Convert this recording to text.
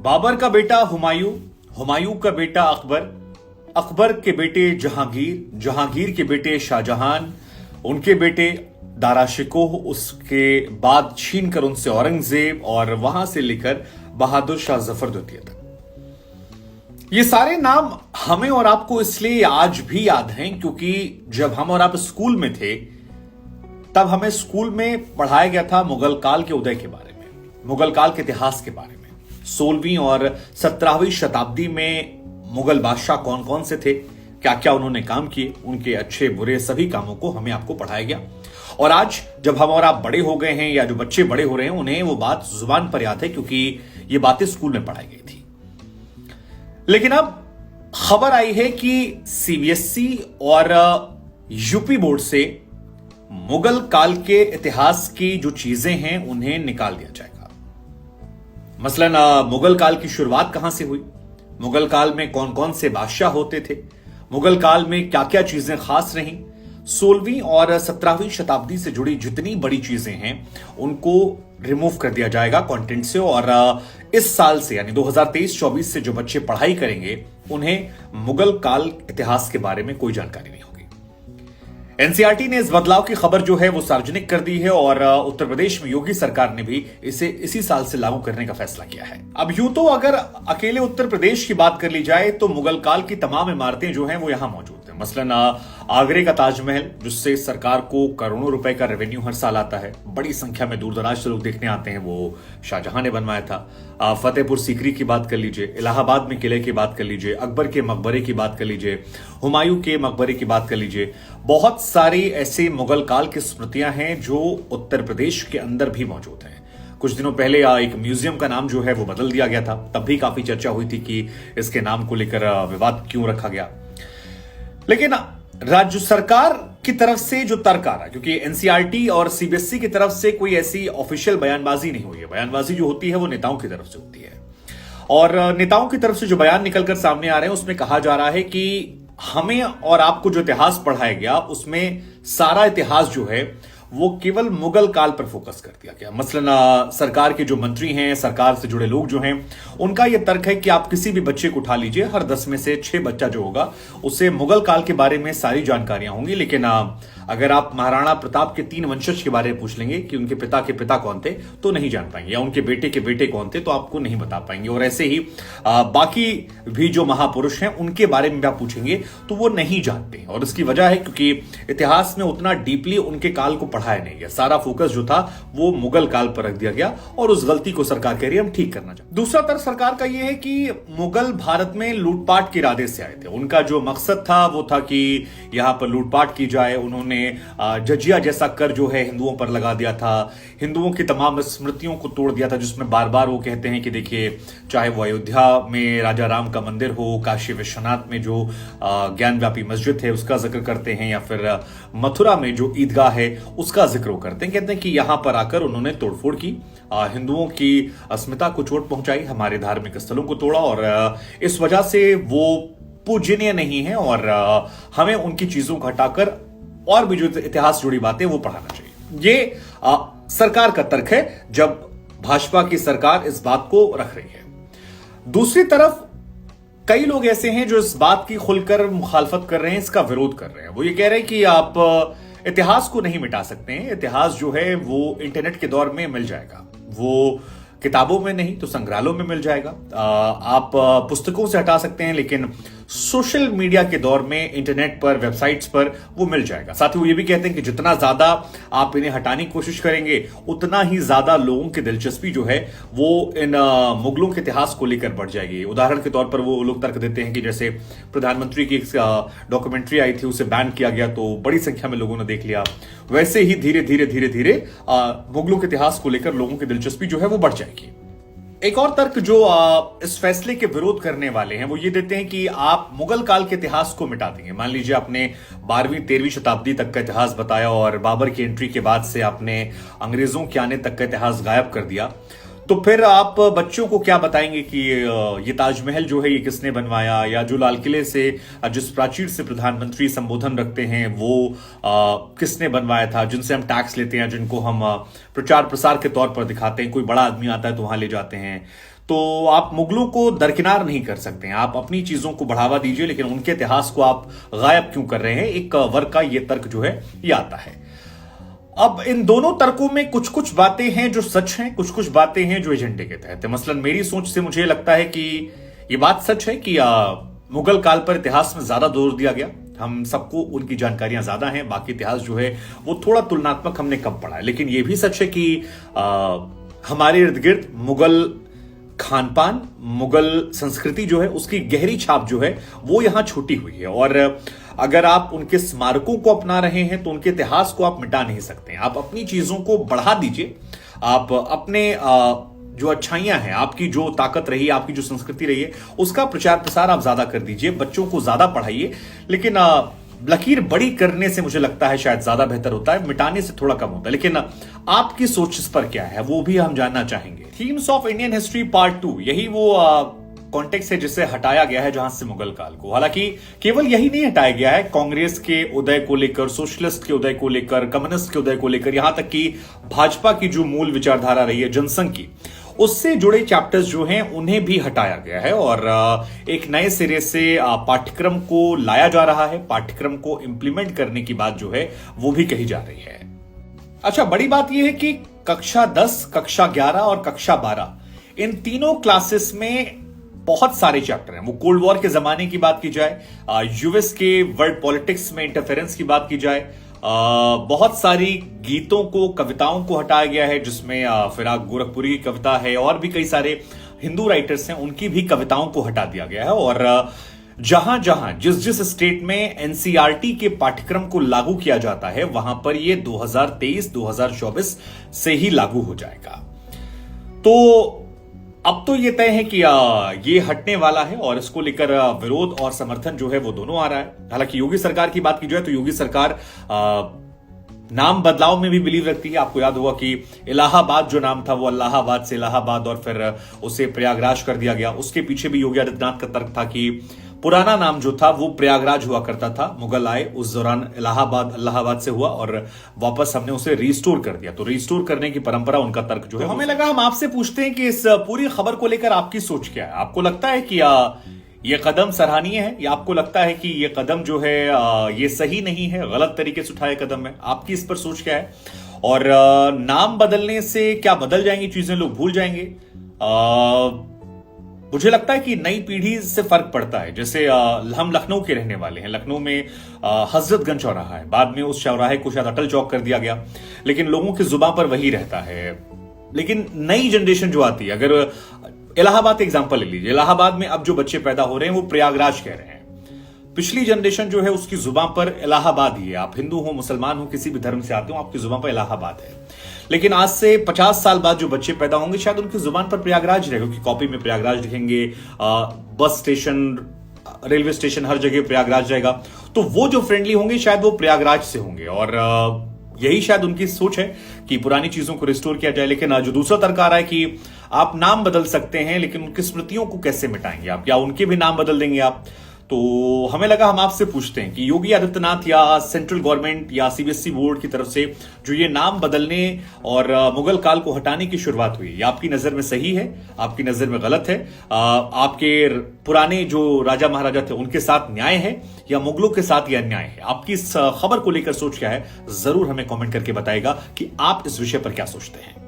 बाबर का बेटा हुमायूं, हुमायूं का बेटा अकबर, अकबर के बेटे जहांगीर, जहांगीर के बेटे शाहजहां, उनके बेटे दारा शिकोह, उसके बाद छीन कर उनसे औरंगजेब और वहां से लेकर बहादुर शाह जफर द्वितीय तक। ये सारे नाम हमें और आपको इसलिए आज भी याद हैं क्योंकि जब हम और आप स्कूल में थे तब हमें स्कूल में पढ़ाया गया था मुगल काल के उदय के बारे में, मुगल काल के इतिहास के बारे में। 16वीं और 17वीं शताब्दी में मुगल बादशाह कौन कौन से थे, क्या क्या उन्होंने काम किए, उनके अच्छे बुरे सभी कामों को हमें आपको पढ़ाया गया। और आज जब हम और आप बड़े हो गए हैं या जो बच्चे बड़े हो रहे हैं उन्हें वो बात जुबान पर याद है क्योंकि ये बातें स्कूल में पढ़ाई गई थी। लेकिन अब खबर आई है कि सीबीएसई और यूपी बोर्ड से मुगल काल के इतिहास की जो चीजें हैं उन्हें निकाल दिया जाएगा। मसलन मुगल काल की शुरुआत कहां से हुई, मुगल काल में कौन कौन से बादशाह होते थे, मुगल काल में क्या क्या चीजें खास रहीं, 16वीं और 17वीं शताब्दी से जुड़ी जितनी बड़ी चीजें हैं उनको रिमूव कर दिया जाएगा कंटेंट से। और इस साल से यानी 2023-24 से जो बच्चे पढ़ाई करेंगे उन्हें मुगल काल इतिहास के बारे में कोई जानकारी नहीं होगी। एनसीईआरटी ने इस बदलाव की खबर जो है वो सार्वजनिक कर दी है और उत्तर प्रदेश में योगी सरकार ने भी इसे इसी साल से लागू करने का फैसला किया है। अब यूं तो अगर अकेले उत्तर प्रदेश की बात कर ली जाए तो मुगल काल की तमाम इमारतें जो हैं वो यहां मौजूद हैं। मसलन आगरे का ताजमहल जिससे सरकार को करोड़ों रुपए का रेवेन्यू हर साल आता है, बड़ी संख्या में दूर दराज से लोग देखने आते हैं, वो शाहजहां ने बनवाया था। फतेहपुर सीकरी की बात कर लीजिए, इलाहाबाद में किले की बात कर लीजिए, अकबर के मकबरे की बात कर लीजिए, हुमायूं के मकबरे की बात कर लीजिए। बहुत सारी ऐसे मुगल काल की स्मृतियां हैं जो उत्तर प्रदेश के अंदर भी मौजूद हैं। कुछ दिनों पहले एक म्यूजियम का नाम जो है वो बदल दिया गया था, तब भी काफी चर्चा हुई थी कि इसके नाम को लेकर विवाद क्यों रखा गया। लेकिन राज्य सरकार की तरफ से जो तर्क आ रहा है, क्योंकि एनसीईआरटी और सीबीएसई की तरफ से कोई ऐसी ऑफिशियल बयानबाजी नहीं हुई है, बयानबाजी जो होती है वो नेताओं की तरफ से होती है। और नेताओं की तरफ से जो बयान निकलकर सामने आ रहे हैं उसमें कहा जा रहा है कि हमें और आपको जो इतिहास पढ़ाया गया उसमें सारा इतिहास जो है वो केवल मुगल काल पर फोकस कर दिया गया। मसलन सरकार के जो मंत्री हैं, सरकार से जुड़े लोग जो हैं, उनका यह तर्क है कि आप किसी भी बच्चे को उठा लीजिए, हर 10 में से 6 बच्चा जो होगा उसे मुगल काल के बारे में सारी जानकारियां होंगी। लेकिन अगर आप महाराणा प्रताप के 3 वंशज के बारे में पूछ लेंगे कि उनके पिता के पिता कौन थे तो नहीं जान पाएंगे, या उनके बेटे के बेटे कौन थे तो आपको नहीं बता पाएंगे। और ऐसे ही बाकी भी जो महापुरुष हैं उनके बारे में भी आप पूछेंगे तो वो नहीं जानते। और इसकी वजह है क्योंकि इतिहास में उतना डीपली उनके काल को पढ़ाया नहीं गया, सारा फोकस जो था वो मुगल काल पर रख दिया गया और उस गलती को सरकार कह रही है हम ठीक करना चाहते। दूसरा तर्क सरकार का यह है कि मुगल भारत में लूटपाट के इरादे से आए थे। उनका जो मकसद था वो था कि यहां पर लूटपाट की जाए। उन्होंने जजिया जैसा कर जो है हिंदुओं पर लगा दिया था, हिंदुओं की तमाम स्मृतियों को तोड़ दिया था, जिसमें बार बार वो कहते हैं कि देखिए चाहे वो अयोध्या में राजा राम का मंदिर हो, काशी विश्वनाथ में जो ज्ञानव्यापी मस्जिद है उसका जिक्र करते हैं, या फिर मथुरा में जो ईदगाह है उसका जिक्र करते हैं। कहते हैं कि यहां पर आकर उन्होंने तोड़फोड़ की, हिंदुओं की अस्मिता को चोट पहुंचाई, हमारे धार्मिक स्थलों को तोड़ा और इस वजह से वो पूजनीय नहीं है और हमें उनकी चीजों को हटाकर और भी जो इतिहास जुड़ी बातें वो पढ़ाना चाहिए। ये सरकार का तर्क है जब भाजपा की सरकार इस बात को रख रही है। दूसरी तरफ कई लोग ऐसे हैं जो इस बात की खुलकर मुखालफत कर रहे हैं, इसका विरोध कर रहे हैं। वो ये कह रहे हैं कि आप इतिहास को नहीं मिटा सकते हैं, इतिहास जो है वो इंटरनेट के दौर में मिल जाएगा, वो किताबों में नहीं तो संग्रहालयों में मिल जाएगा। आप पुस्तकों से हटा सकते हैं लेकिन सोशल मीडिया के दौर में इंटरनेट पर, वेबसाइट्स पर वो मिल जाएगा। साथ ही वो ये भी कहते हैं कि जितना ज्यादा आप इन्हें हटाने की कोशिश करेंगे उतना ही ज्यादा लोगों की दिलचस्पी जो है वो इन मुगलों के इतिहास को लेकर बढ़ जाएगी। उदाहरण के तौर पर वो लोग तर्क देते हैं कि जैसे प्रधानमंत्री की डॉक्यूमेंट्री आई थी, उसे बैन किया गया तो बड़ी संख्या में लोगों ने देख लिया, वैसे ही धीरे धीरे धीरे धीरे मुगलों के इतिहास को लेकर लोगों की दिलचस्पी जो है वो बढ़ जाएगी। एक और तर्क जो इस फैसले के विरोध करने वाले हैं वो ये देते हैं कि आप मुगल काल के इतिहास को मिटा देंगे। मान लीजिए आपने 12वीं-13वीं शताब्दी तक का इतिहास बताया और बाबर की एंट्री के बाद से आपने अंग्रेजों के आने तक का इतिहास गायब कर दिया, तो फिर आप बच्चों को क्या बताएंगे कि ये ताजमहल जो है ये किसने बनवाया, या जो लाल किले से जिस प्राचीर से प्रधानमंत्री संबोधन रखते हैं वो किसने बनवाया था, जिनसे हम टैक्स लेते हैं, जिनको हम प्रचार प्रसार के तौर पर दिखाते हैं, कोई बड़ा आदमी आता है तो वहां ले जाते हैं। तो आप मुगलों को दरकिनार नहीं कर सकते हैं। आप अपनी चीजों को बढ़ावा दीजिए, लेकिन उनके इतिहास को आप गायब क्यों कर रहे हैं? एक वर्ग का यह तर्क जो है ये आता है। अब इन दोनों तर्कों में कुछ कुछ बातें हैं जो सच हैं, कुछ कुछ बातें हैं जो एजेंडे के तहत है। मसलन मेरी सोच से मुझे लगता है कि ये बात सच है कि मुगल काल पर इतिहास में ज्यादा जोर दिया गया। हम सबको उनकी जानकारियां ज्यादा हैं, बाकी इतिहास जो है वो थोड़ा तुलनात्मक हमने कम पढ़ा है। लेकिन यह भी सच है कि हमारे इर्द गिर्द मुगल खान पान, मुगल संस्कृति जो है उसकी गहरी छाप जो है वो यहां छूटी हुई है। और अगर आप उनके स्मारकों को अपना रहे हैं तो उनके इतिहास को आप मिटा नहीं सकते। आप अपनी चीजों को बढ़ा दीजिए, आप अपने जो अच्छाइयां हैं, आपकी जो ताकत रही, आपकी जो संस्कृति रही है, उसका प्रचार प्रसार आप ज्यादा कर दीजिए, बच्चों को ज्यादा पढ़ाइए। लेकिन लकीर बड़ी करने से मुझे लगता है शायद ज्यादा बेहतर होता है, मिटाने से थोड़ा कम होता है। लेकिन आपकी सोच इस पर क्या है वो भी हम जानना चाहेंगे। Themes of Indian history part 2, यही वो कॉन्टेक्स्ट है जिसे हटाया गया है जहां से मुगल काल को। हालांकि केवल यही नहीं हटाया गया है, कांग्रेस के उदय को लेकर, सोशलिस्ट के उदय को लेकर, कम्युनिस्ट के उदय को लेकर, यहां तक कि भाजपा की जो मूल विचारधारा रही है जनसंघ की, उससे जुड़े चैप्टर्स जो हैं उन्हें भी हटाया गया है और एक नए सिरे से पाठ्यक्रम को लाया जा रहा है। पाठ्यक्रम को इंप्लीमेंट करने की बात जो है वो भी कही जा रही है। अच्छा, बड़ी बात यह है कि कक्षा 10, कक्षा 11 और कक्षा 12 इन तीनों क्लासेस में बहुत सारे चैप्टर हैं। वो कोल्ड वॉर के जमाने की बात की जाए, यूएस के वर्ल्ड पॉलिटिक्स में इंटरफेरेंस की बात की जाए, बहुत सारी गीतों को, कविताओं को हटाया गया है, जिसमें फिराक गोरखपुरी की कविता है और भी कई सारे हिंदू राइटर्स हैं उनकी भी कविताओं को हटा दिया गया है। और जहां जहां जिस जिस स्टेट में एनसीईआरटी के पाठ्यक्रम को लागू किया जाता है वहां पर यह 2023-2024 से ही लागू हो जाएगा। तो अब तो यह तय है कि ये हटने वाला है और इसको लेकर विरोध और समर्थन जो है वो दोनों आ रहा है। हालांकि योगी सरकार की बात की जाए तो योगी सरकार नाम बदलाव में भी बिलीव रखती है। आपको याद होगा कि इलाहाबाद जो नाम था वो अल्लाहाबाद से इलाहाबाद और फिर उसे प्रयागराज कर दिया गया। उसके पीछे भी योगी आदित्यनाथ का तर्क था कि पुराना नाम जो था वो प्रयागराज हुआ करता था, मुगल आए उस दौरान इलाहाबाद अल्लाहाबाद से हुआ और वापस हमने उसे रिस्टोर कर दिया। तो रिस्टोर करने की परंपरा उनका तर्क जो है। तो हमें लगा हम आपसे पूछते हैं कि इस पूरी खबर को लेकर आपकी सोच क्या है। आपको लगता है कि ये कदम सराहनीय है या आपको लगता है कि ये कदम जो है ये सही नहीं है, गलत तरीके से उठाया कदम है? आपकी इस पर सोच क्या है? और नाम बदलने से क्या बदल जाएंगी चीजें, लोग भूल जाएंगे? मुझे लगता है कि नई पीढ़ी से फर्क पड़ता है। जैसे हम लखनऊ के रहने वाले हैं, लखनऊ में हजरतगंज चौराहा है, बाद में उस चौराहे को शायद अटल चौक कर दिया गया, लेकिन लोगों की जुबान पर वही रहता है। लेकिन नई जनरेशन जो आती है, अगर इलाहाबाद एग्जांपल ले लीजिए, इलाहाबाद में अब जो बच्चे पैदा हो रहे हैं वो प्रयागराज कह रहे हैं। पिछली जनरेशन जो है उसकी जुबान पर इलाहाबाद ही है। आप हिंदू हो, मुसलमान हो, किसी भी धर्म से आते हो, आपकी जुबान पर इलाहाबाद है। लेकिन आज से 50 साल बाद जो बच्चे पैदा होंगे शायद उनकी जुबान पर प्रयागराज रहेगा, क्योंकि कॉपी में प्रयागराज लिखेंगे, बस स्टेशन, रेलवे स्टेशन, हर जगह प्रयागराज रहेगा। तो वो जो फ्रेंडली होंगे शायद वो प्रयागराज से होंगे और यही शायद उनकी सोच है कि पुरानी चीजों को रिस्टोर किया जाए। लेकिन जो दूसरा तर्क आ रहा है कि आप नाम बदल सकते हैं लेकिन उनकी स्मृतियों को कैसे मिटाएंगे आप, या उनके भी नाम बदल देंगे आप? तो हमें लगा हम आपसे पूछते हैं कि योगी आदित्यनाथ या सेंट्रल गवर्नमेंट या सीबीएसई बोर्ड की तरफ से जो ये नाम बदलने और मुगल काल को हटाने की शुरुआत हुई, ये आपकी नजर में सही है, आपकी नजर में गलत है? आपके पुराने जो राजा महाराजा थे उनके साथ न्याय है या मुगलों के साथ यह अन्याय है? आपकी इस खबर को लेकर सोच क्या है, जरूर हमें कॉमेंट करके बताएगा कि आप इस विषय पर क्या सोचते हैं।